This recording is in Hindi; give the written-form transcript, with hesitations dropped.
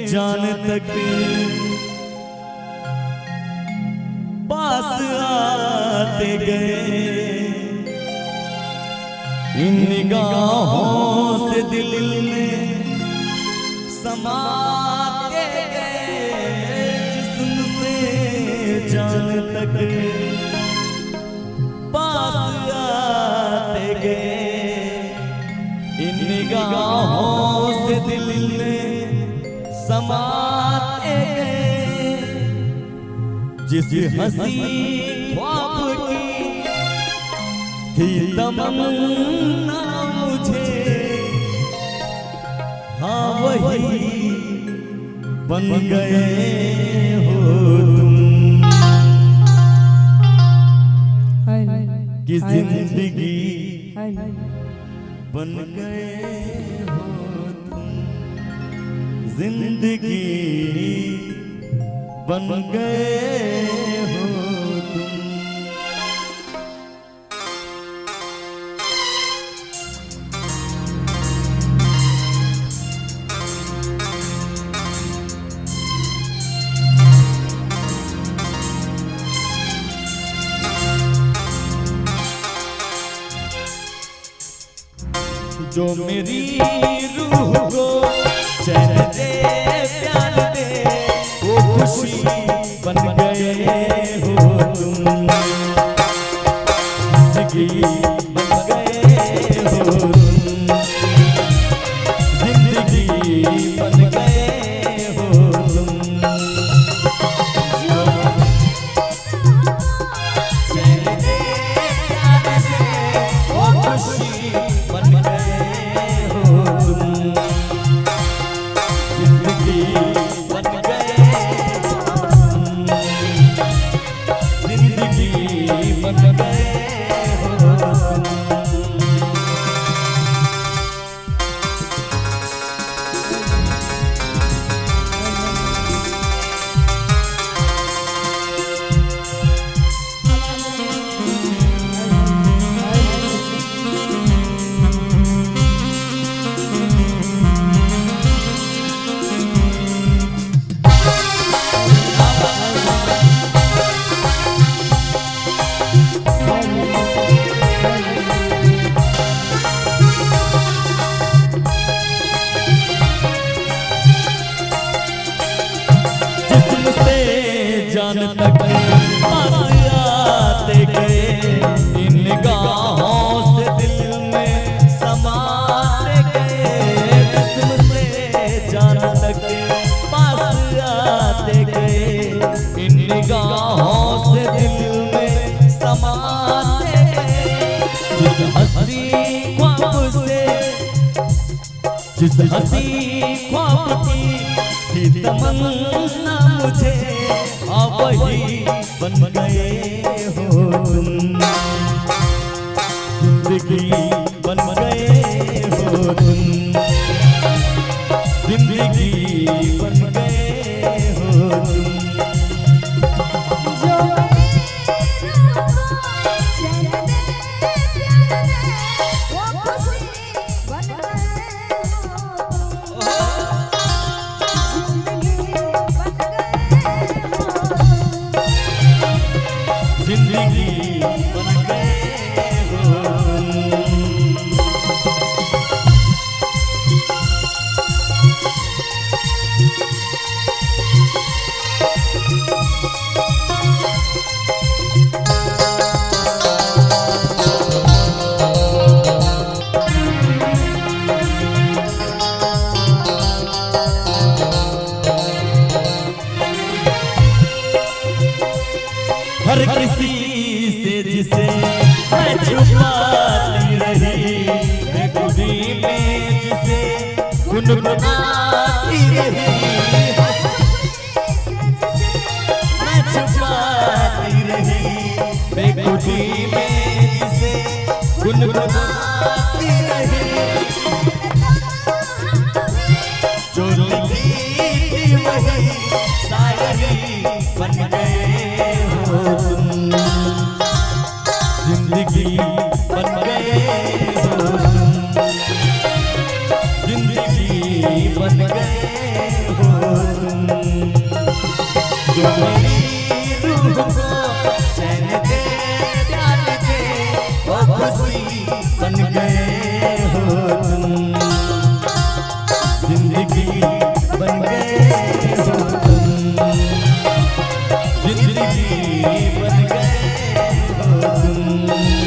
जान तक पास आते गए, इन निगाहों से दिल में समाते गए, जिस्म से जान तक पास आते गए, इन निगाहों से दिल में समाते गए। जिस हंसी ख्वाब की थी तमन्ना मुझे, हाँ वही बन गए हो तुम, कि जिंदगी बन गए हो तुम, जिंदगी बन गए हो तुम। जो मेरी रूह को चैन दे प्यार दे, वो खुशी बन गए हो तुम, जिंदगी बन गए हो तुम, जिंदगी बन गए हो तुम। चैन दे प्यार दे, वो खुशी बन गए हो तुम, जिंदगी बन गए हो तुम, जिंदगी बन गए हो तुम। जान तक पास आते गए, इन निगाहों से दिल में समाते गए, जिस्म से जान तक पास आते गए, इन निगाहों से दिल में समाते गए। जिस हंसी ख्वाब से, जिस हंसी ख्वाब की थी तमन्ना मुझे, हाँ वही बन गए हो तुम, जिंदगी बन गए हो तुम, जिंदगी बन गए हो तुम। जिंदगी बन गए हो हर किसी से जिसे मैं छुपाती रही, बेखुदी में जिसे गुनगुनाती रही, मैं छुपाती रही, बेखुदी में जिसे गुनगुनाती रही, जो लिखी थी वही शायरी बन गए हो तुम, जिंदगी बन गए हो तुम, जिंदगी बन गए हो। तुम। जो मेरी रूह को चैन दे प्यार दे वो खुशी बन गए हो तुम। जिंदगी बन गए हो तुम। जिंदगी बन गए हो तुम।